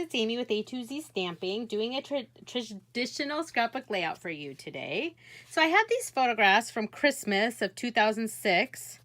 it's Amy with A2Z Stamping, doing a traditional scrapbook layout for you today. So I have these photographs from Christmas of 2006.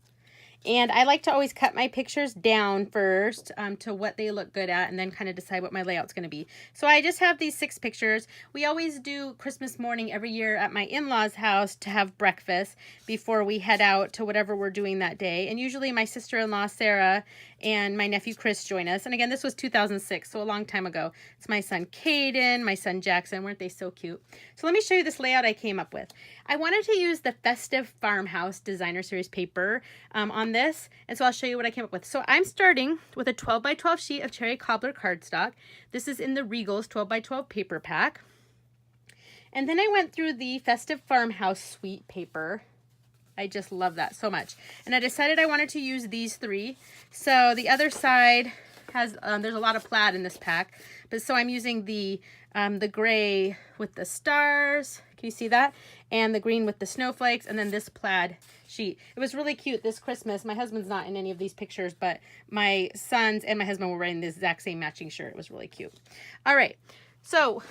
And I like to always cut my pictures down first to what they look good at and then kind of decide what my layout's going to be. So I just have these 6 pictures. We always do Christmas morning every year at my in-laws' house to have breakfast before we head out to whatever we're doing that day. And usually my sister-in-law, Sarah, and my nephew, Chris, join us. And again, this was 2006, so a long time ago. It's my son, Caden, my son, Jackson. Weren't they so cute? So let me show you this layout I came up with. I wanted to use the Festive Farmhouse Designer Series paper on this, and so I'll show you what I came up with. So I'm starting with a 12 by 12 sheet of cherry cobbler cardstock. This is in the Regal's 12 by 12 paper pack. And then I went through the Festive Farmhouse Suite paper. I just love that so much. And I decided I wanted to use these 3. So the other side has, there's a lot of plaid in this pack, but so I'm using the gray with the stars. Can you see that? And the green with the snowflakes, and then this plaid sheet. It was really cute this Christmas. My husband's not in any of these pictures, but my sons and my husband were wearing the exact same matching shirt. It was really cute. All right, so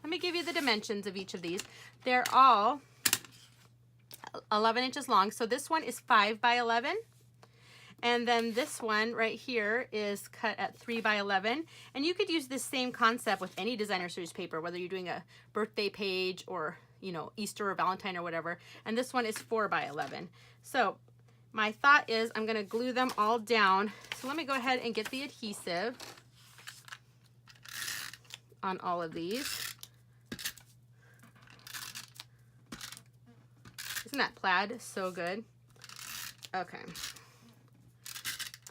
let me give you the dimensions of each of these. They're all 11 inches long. So this one is 5 by 11. And then this one right here is cut at 3 by 11. And you could use this same concept with any designer series paper, whether you're doing a birthday page or, you know, Easter or Valentine or whatever. And this one is 4 by 11. So my thought is I'm going to glue them all down. So let me go ahead and get the adhesive on all of these. Isn't that plaid so good? Okay.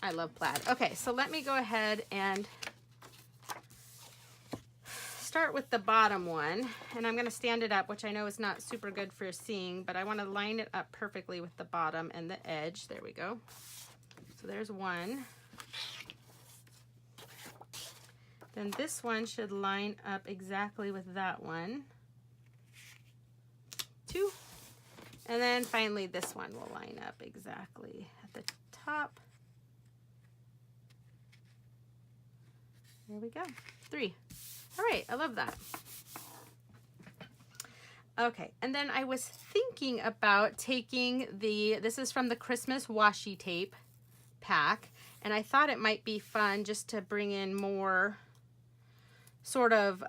I love plaid. Okay, so let me go ahead and start with the bottom one. And I'm going to stand it up, which I know is not super good for seeing, but I want to line it up perfectly with the bottom and the edge. There we go. So there's one. Then this one should line up exactly with that one. 2. And then finally this one will line up exactly at the top. There we go. 3. All right, I love that. Okay, and then I was thinking about taking this is from the Christmas washi tape pack, and I thought it might be fun just to bring in more sort of,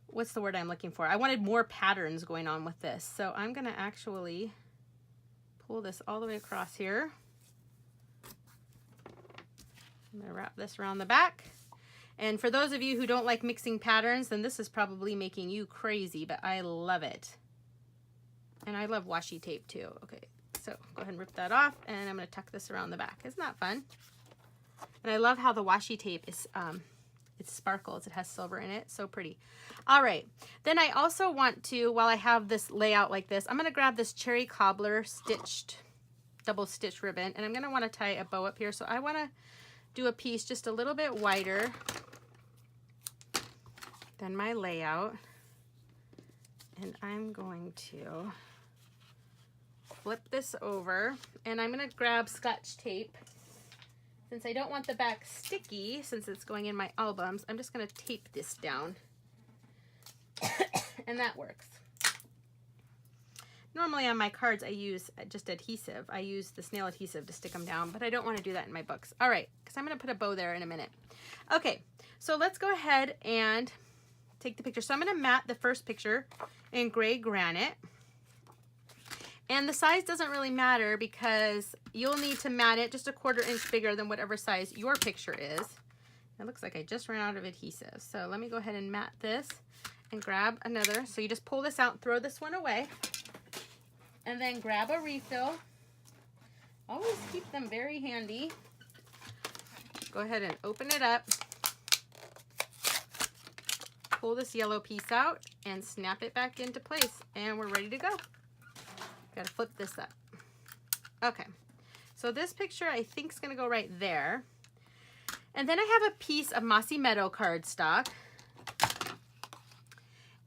what's the word I'm looking for? I wanted more patterns going on with this. So I'm gonna actually pull this all the way across here. I'm gonna wrap this around the back. And for those of you who don't like mixing patterns, then this is probably making you crazy, but I love it. And I love washi tape too. Okay, so go ahead and rip that off, and I'm gonna tuck this around the back. Isn't that fun? And I love how the washi tape is, it sparkles. It has silver in it. So pretty. All right. Then I also want to, while I have this layout like this, I'm going to grab this cherry cobbler double stitch ribbon, and I'm going to want to tie a bow up here. So I want to do a piece just a little bit wider than my layout. And I'm going to flip this over, and I'm going to grab Scotch tape. Since I don't want the back sticky, since it's going in my albums, I'm just going to tape this down. And that works. Normally on my cards, I use just adhesive. I use the SNAIL adhesive to stick them down, but I don't want to do that in my books. All right, because I'm going to put a bow there in a minute. Okay, so let's go ahead and take the picture. So I'm going to mat the first picture in gray granite. And the size doesn't really matter because you'll need to mat it just a 1/4 inch bigger than whatever size your picture is. It looks like I just ran out of adhesive. So let me go ahead and mat this and grab another. So you just pull this out and throw this one away. And then grab a refill. Always keep them very handy. Go ahead and open it up. Pull this yellow piece out and snap it back into place. And we're ready to go. Gotta flip this up. Okay, so this picture I think is gonna go right there. And then I have a piece of Mossy Meadow cardstock.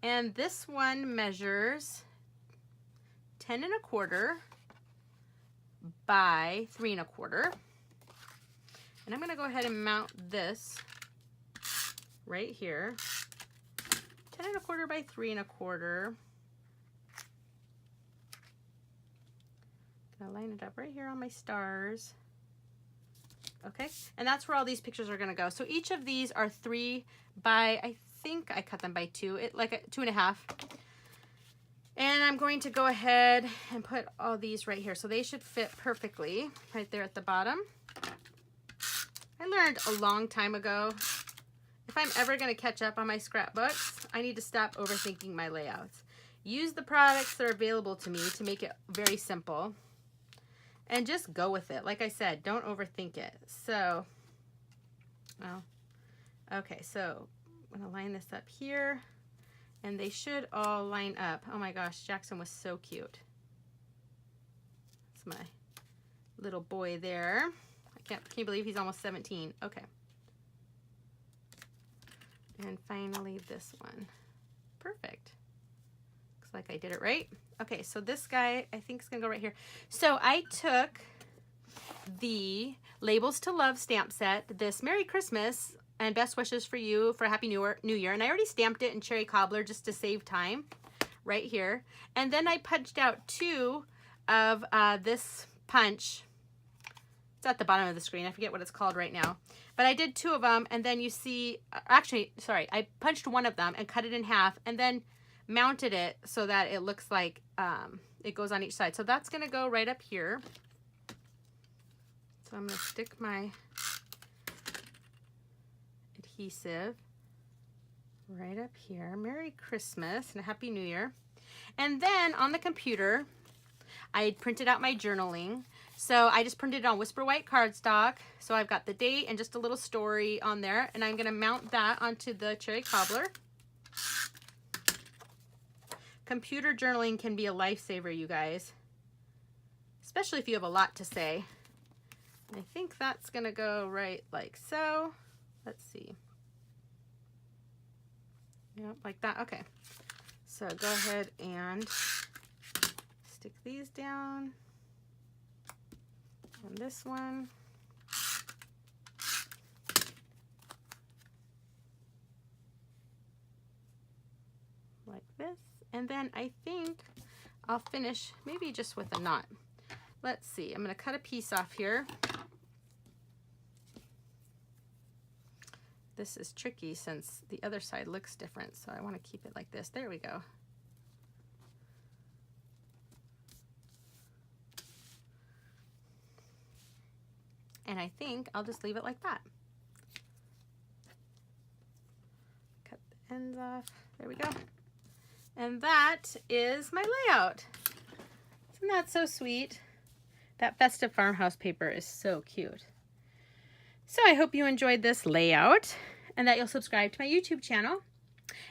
And this one measures 10 1/4 by 3 1/4. And I'm going to go ahead and mount this right here. 10 1/4 by 3 1/4. Gonna line it up right here on my stars. Okay, and that's where all these pictures are gonna go. So each of these are 3 by, I think I cut them by 2, like a 2 1/2. And I'm going to go ahead and put all these right here. So they should fit perfectly right there at the bottom. I learned a long time ago, if I'm ever gonna catch up on my scrapbooks, I need to stop overthinking my layouts. Use the products that are available to me to make it very simple. And just go with it. Like I said, don't overthink it. So, well, okay, so I'm gonna line this up here and they should all line up. Oh my gosh, Jackson was so cute. That's my little boy there. I can't believe he's almost 17. Okay. And finally this one. Perfect. Looks like I did it right. Okay, so this guy, I think is gonna go right here. So I took the Labels to Love stamp set, this Merry Christmas and Best Wishes for You for Happy New Year, and I already stamped it in Cherry Cobbler just to save time right here. And then I punched out 2 of this punch. It's at the bottom of the screen. I forget what it's called right now. But I did 2 of them, and then you see, actually, sorry, I punched 1 of them and cut it in half, and then mounted it so that it looks like it goes on each side. So that's gonna go right up here. So I'm gonna stick my adhesive right up here. Merry Christmas and a Happy New Year. And then on the computer, I had printed out my journaling. So I just printed it on Whisper White cardstock. So I've got the date and just a little story on there. And I'm gonna mount that onto the Cherry Cobbler. Computer journaling can be a lifesaver, you guys, especially if you have a lot to say. And I think that's gonna go right like so. Let's see. Yep, like that. Okay. So go ahead and stick these down on this one. Like this. And then I think I'll finish maybe just with a knot. Let's see, I'm gonna cut a piece off here. This is tricky since the other side looks different, so I wanna keep it like this. There we go. And I think I'll just leave it like that. Cut the ends off, there we go. And that is my layout. Isn't that so sweet? That Festive Farmhouse paper is so cute. So I hope you enjoyed this layout and that you'll subscribe to my YouTube channel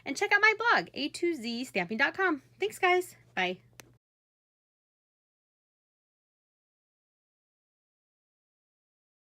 and check out my blog, a2zstamping.com. Thanks guys, bye.